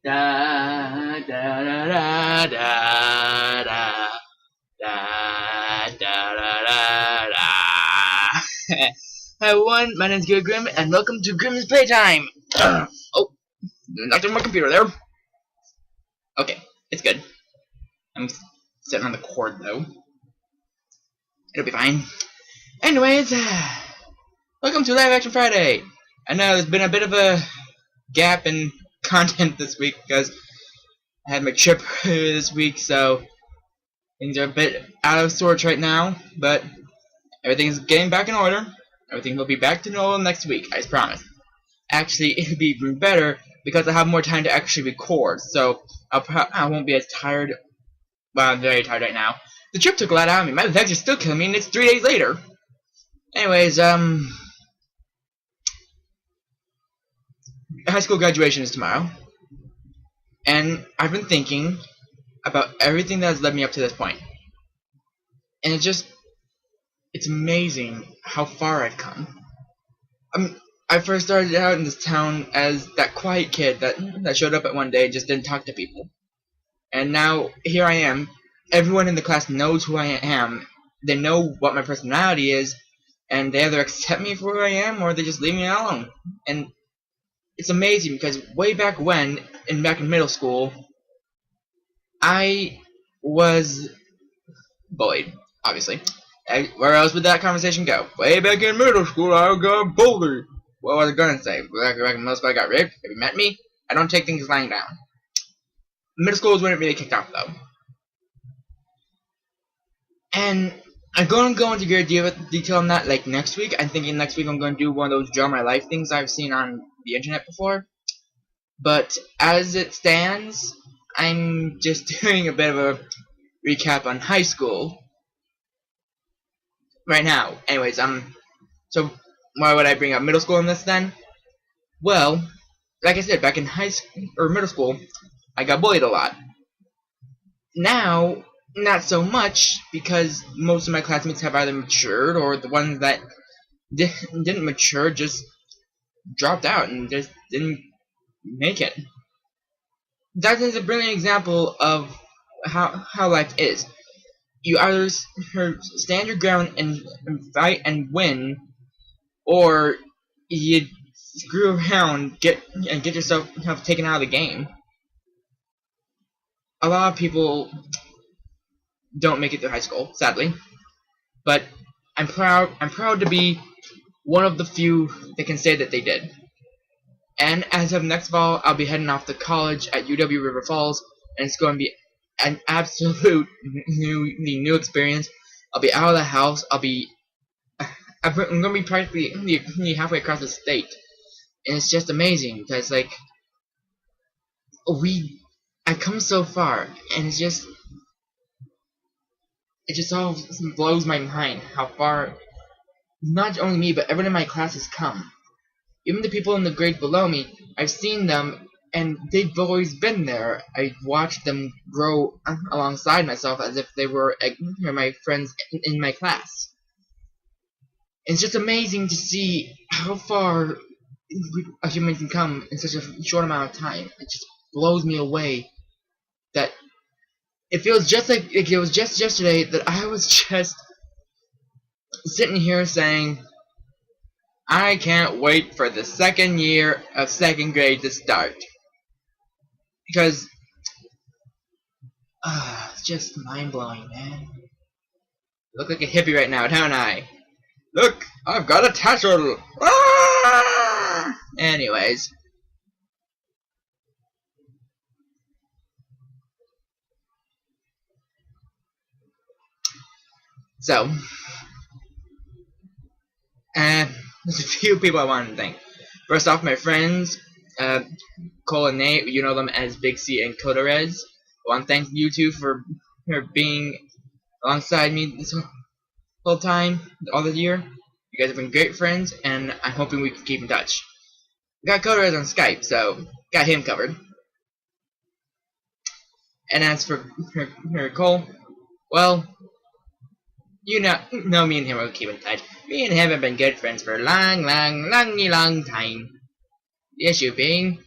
Da da da da da da da da da da da. Hi everyone, my name's Gary Grimm, and welcome to Grimm's Playtime. Oh, knocked on my computer there. Okay, it's good. I'm sitting on the cord though. It'll be fine. Anyways, welcome to Live Action Friday. I know there's been a bit of a gap in content this week because I had my trip this week, so things are a bit out of sorts right now, but everything is getting back in order. Everything will be back to normal next week, I promise. Actually, it'll be even better because I have more time to actually record, so I won't be as tired. Well, I'm very tired right now. The trip took a lot out of me. My legs are still killing me, and it's 3 days later. Anyways, high school graduation is tomorrow, and I've been thinking about everything that has led me up to this point, and it's amazing how far I've come. I first started out in this town as that quiet kid that showed up at one day and just didn't talk to people, and now here I am. Everyone in the class knows who I am. They know what my personality is, and they either accept me for who I am or they just leave me alone. And it's amazing because way back when, back in middle school, I was bullied, obviously. Where else would that conversation go? Way back in middle school, I got bullied. What was I gonna say? Back in middle school, I got raped. Have you met me? I don't take things lying down. Middle school is when it really kicked off, though. And I'm going to go into great detail on that like next week. I'm thinking next week I'm going to do one of those draw my life things I've seen on the internet before. But as it stands, I'm just doing a bit of a recap on high school right now. Anyways, so why would I bring up middle school in this then? Well, like I said, back in high school or middle school, I got bullied a lot. Now, not so much, because most of my classmates have either matured or the ones that didn't mature just dropped out and just didn't make it. That is a brilliant example of how life is. You either stand your ground and fight and win, or you screw around and get yourself taken out of the game. A lot of people don't make it through high school, sadly, but I'm proud to be one of the few that can say that they did. And as of next fall, I'll be heading off to college at UW River Falls, and it's going to be an absolute new experience. I'll be out of the house. I'm going to be practically halfway across the state, and it's just amazing because like I've come so far, and it just all blows my mind how far not only me but everyone in my class has come. Even the people in the grade below me, I've seen them and they've always been there. I've watched them grow alongside myself as if they were my friends in my class. It's just amazing to see how far a human can come in such a short amount of time. It just blows me away that it feels just like it was just yesterday that I was just sitting here saying, I can't wait for the second year of second grade to start. Because, it's just mind-blowing, man. Look like a hippie right now, don't I? Look, I've got a tassel! Ah! Anyways. So, there's a few people I want to thank. First off, my friends, Cole and Nate, you know them as Big C and Coderez. I want to thank you two for being alongside me this whole time, all the year. You guys have been great friends, and I'm hoping we can keep in touch. We got Coderez on Skype, so got him covered. And as for Cole, well, you know me and him will keep in touch. Me and him have been good friends for a long time. The issue being,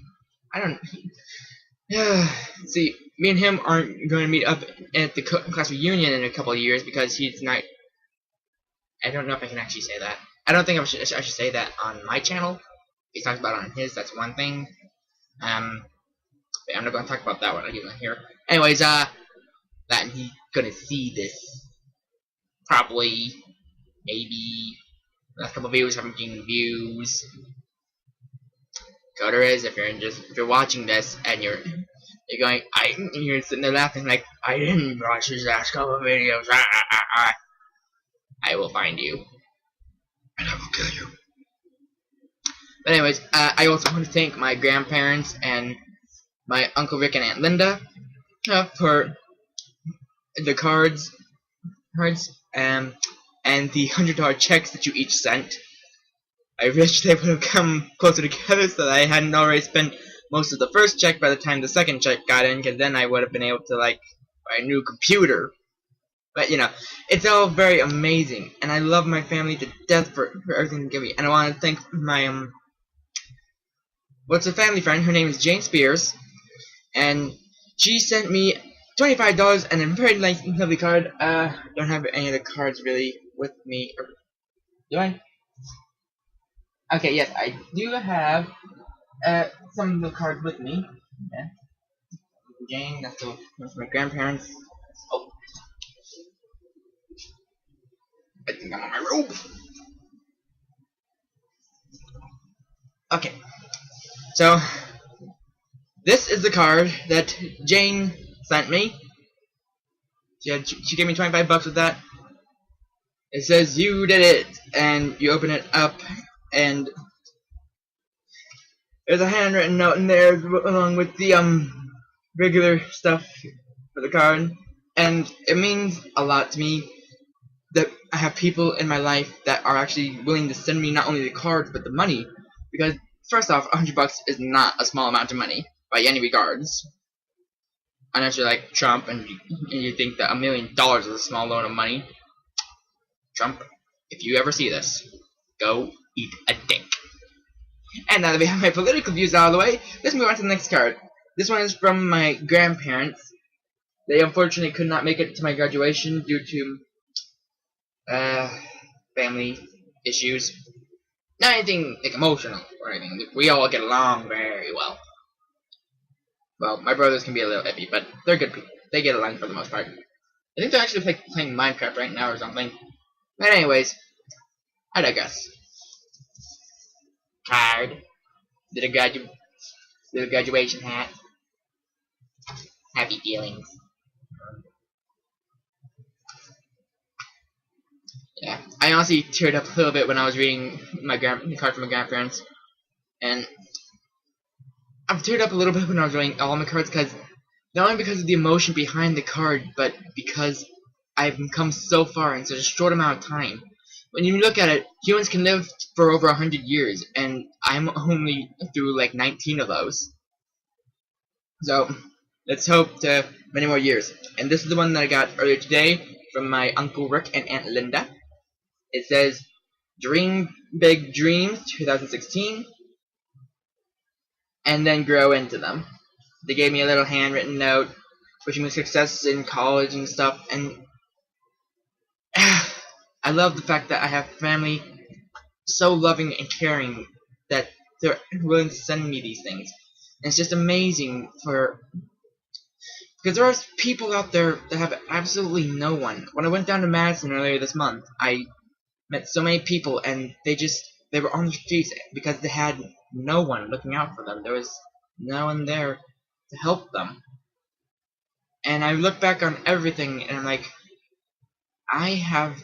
Yeah. See, me and him aren't going to meet up at the class reunion in a couple of years because he's not. I don't know if I can actually say that. I don't think I should say that on my channel. He talks about it on his. That's one thing. But I'm not going to talk about that one. He's not here. Anyways, that he's gonna see this probably, maybe last couple of views, 17 views. Coder is if you're watching this and you're going, you're sitting there laughing like I didn't watch his last couple of videos. I will find you and I will kill you. But anyways, I also want to thank my grandparents and my Uncle Rick and Aunt Linda for the cards, and the $100 checks that you each sent. I wish they would have come closer together so that I hadn't already spent most of the first check by the time the second check got in, because then I would have been able to, like, buy a new computer. But, you know, it's all very amazing, and I love my family to death for everything they give me. And I want to thank my, what's a family friend, her name is Jane Spears, and she sent me $25 and a very nice, lovely card. Don't have any of the cards really with me. Do I? Okay, yes, I do have some of the cards with me. Okay. Jane, that's my grandparents. Oh, I think I'm on my robe. Okay, so this is the card that Jane sent me. She gave me 25 bucks with that. It says you did it, and you open it up, and there's a handwritten note in there along with the regular stuff for the card, and it means a lot to me that I have people in my life that are actually willing to send me not only the cards but the money, because first off, $100 is not a small amount of money by any regards. Unless you're like Trump and you think that $1 million is a small loan of money. Trump, if you ever see this, go eat a dick. And now that we have my political views out of the way, let's move on to the next card. This one is from my grandparents. They unfortunately could not make it to my graduation due to family issues. Not anything like emotional or anything. We all get along very well. Well, my brothers can be a little iffy, but they're good people. They get along for the most part. I think they're actually playing Minecraft right now or something. But anyways, I digress. Card. Little graduation hat. Happy feelings. Yeah, I honestly teared up a little bit when I was reading the card from my grandparents, and I've teared up a little bit when I was reading all my cards, because not only because of the emotion behind the card, but because I've come so far in such a short amount of time. When you look at it, humans can live for over 100 years, and I'm only through like 19 of those. So let's hope to many more years. And this is the one that I got earlier today from my Uncle Rick and Aunt Linda. It says, Dream Big Dreams 2016, and then grow into them. They gave me a little handwritten note wishing me success in college and stuff, and I love the fact that I have family so loving and caring that they're willing to send me these things. And it's just amazing because there are people out there that have absolutely no one. When I went down to Madison earlier this month, I met so many people, and they were on the streets because they had no one looking out for them. There was no one there to help them. And I look back on everything, and I'm like, I have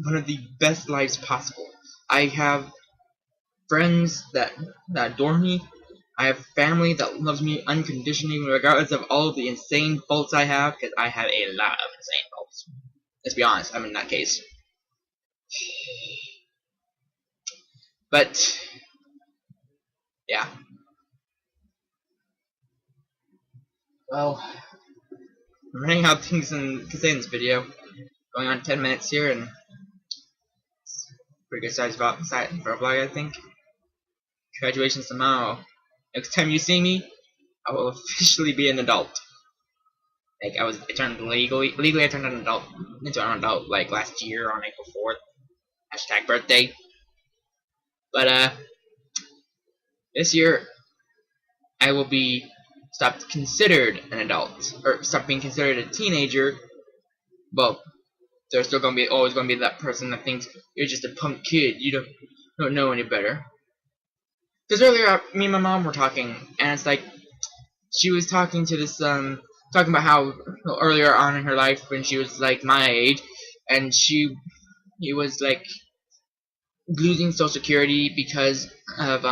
one of the best lives possible. I have friends that adore me. I have family that loves me unconditionally, regardless of all of the insane faults I have, because I have a lot of insane faults. Let's be honest, I'm in that case. But yeah. Well, I'm running out of things to say in this video. Going on 10 minutes here, and it's pretty good size for a vlog, I think. Graduation's tomorrow. Next time you see me, I will officially be an adult. Like I turned legally I turned into an adult like last year on April 4th. Hashtag birthday. But this year I will be stopped considered an adult, or stop being considered a teenager. Well, there's still always gonna be that person that thinks you're just a punk kid. You don't know any better. Because earlier, me and my mom were talking, and it's like she was talking to this talking about how earlier on in her life when she was like my age, and he was like losing Social Security because of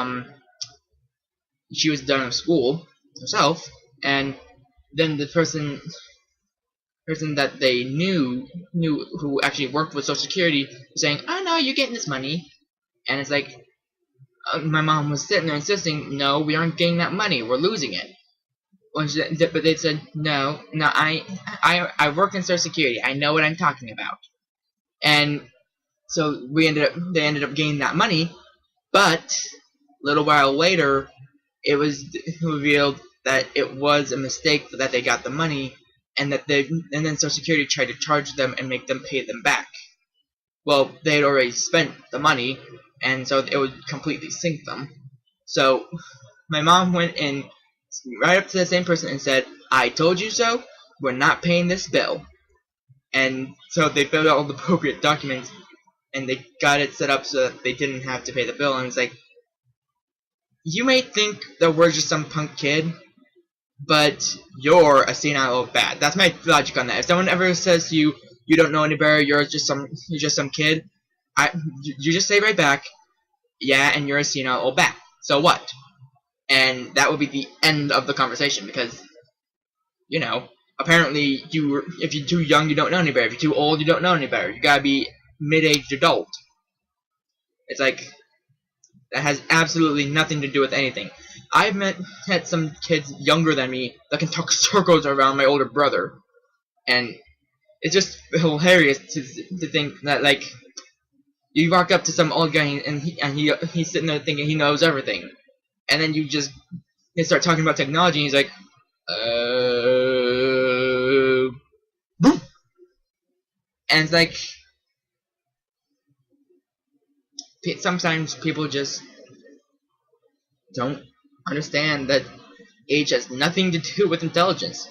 she was done with school herself, and then the person that they knew who actually worked with Social Security was saying, "Oh no, you're getting this money," and it's like my mom was sitting there insisting, "No, we aren't getting that money. We're losing it." But they said, "No, I work in Social Security. I know what I'm talking about." And so they ended up getting that money, but a little while later, it was revealed that it was a mistake that they got the money, and then Social Security tried to charge them and make them pay them back. Well, they had already spent the money, and so it would completely sink them. So my mom went in right up to the same person and said, "I told you so. We're not paying this bill." And so they filled out all the appropriate documents, and they got it set up so that they didn't have to pay the bill. And it's like, you may think that we're just some punk kid, but you're a senile old bat. That's my logic on that. If someone ever says to you, "You don't know any better, you're just some kid," you just say right back, "Yeah, and you're a senile old bat. So what?" And that would be the end of the conversation, because, you know, apparently if you're too young, you don't know any better. If you're too old, you don't know any better. You gotta be mid-aged adult. It's like, that has absolutely nothing to do with anything. I've met some kids younger than me that can talk circles around my older brother, and it's just hilarious to think that, like, you walk up to some old guy and he's sitting there thinking he knows everything, and then they start talking about technology, and he's like, boom. And it's like, sometimes people just don't understand that age has nothing to do with intelligence.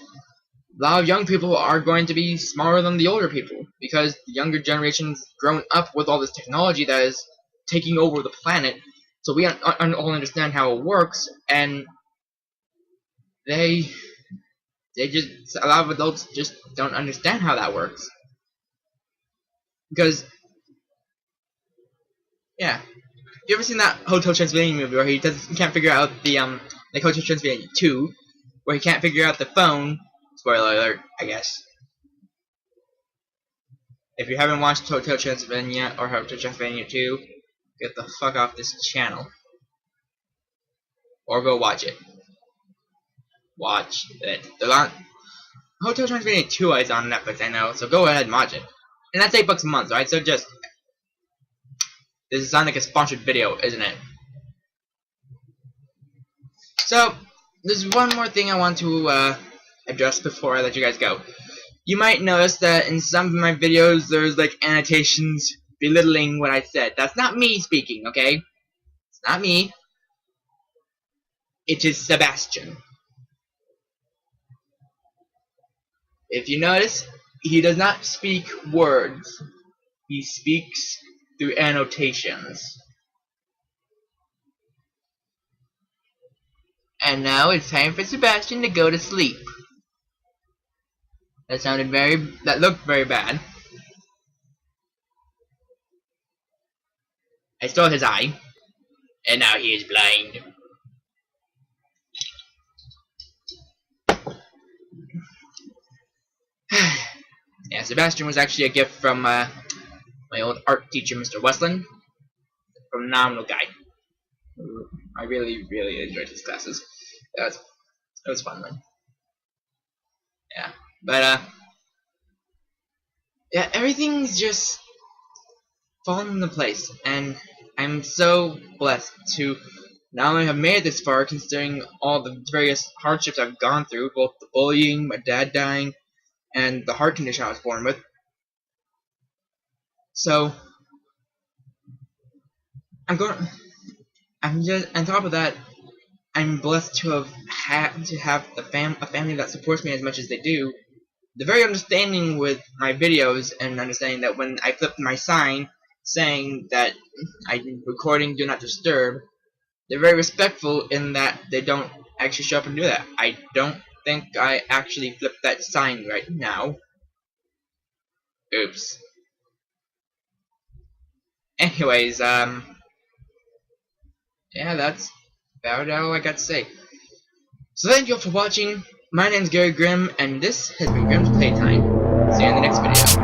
A lot of young people are going to be smarter than the older people, because the younger generation's grown up with all this technology that is taking over the planet, so we all understand how it works, and a lot of adults just don't understand how that works. Because, yeah, you ever seen that Hotel Transylvania movie where he can't figure out the like Hotel Transylvania 2, where he can't figure out the phone? Spoiler alert, I guess. If you haven't watched Hotel Transylvania or Hotel Transylvania 2, get the fuck off this channel. Or go watch it. Watch it. Hotel Transylvania 2 is on Netflix, I know, so go ahead and watch it. And that's $8 a month, right? So just... This is like a sponsored video, isn't it? So, there's one more thing I want to address before I let you guys go. You might notice that in some of my videos there's like annotations belittling what I said. That's not me speaking, okay? It's not me. It is Sebastian. If you notice, he does not speak words. He speaks through annotations. And now it's time for Sebastian to go to sleep. That looked very bad. I stole his eye, and now he is blind. Yeah, Sebastian was actually a gift from my old art teacher, Mr. Westland. Phenomenal guy. I really, really enjoyed his classes. It was fun, man. Yeah, but yeah, everything's just fallen into place, and I'm so blessed to Now I have made it this far considering all the various hardships I've gone through, both the bullying, my dad dying, and the heart condition I was born with. So I'm just on top of that, I'm blessed to have a family that supports me as much as they do. They're very understanding with my videos and understanding that when I flipped my sign saying that I'm recording Do Not Disturb, they're very respectful in that they don't actually show up and do that. I don't think I actually flipped that sign right now. Oops. Anyways, yeah, that's about all I got to say. So thank you all for watching. My name's Gary Grimm, and this has been Grimm's Playtime. See you in the next video.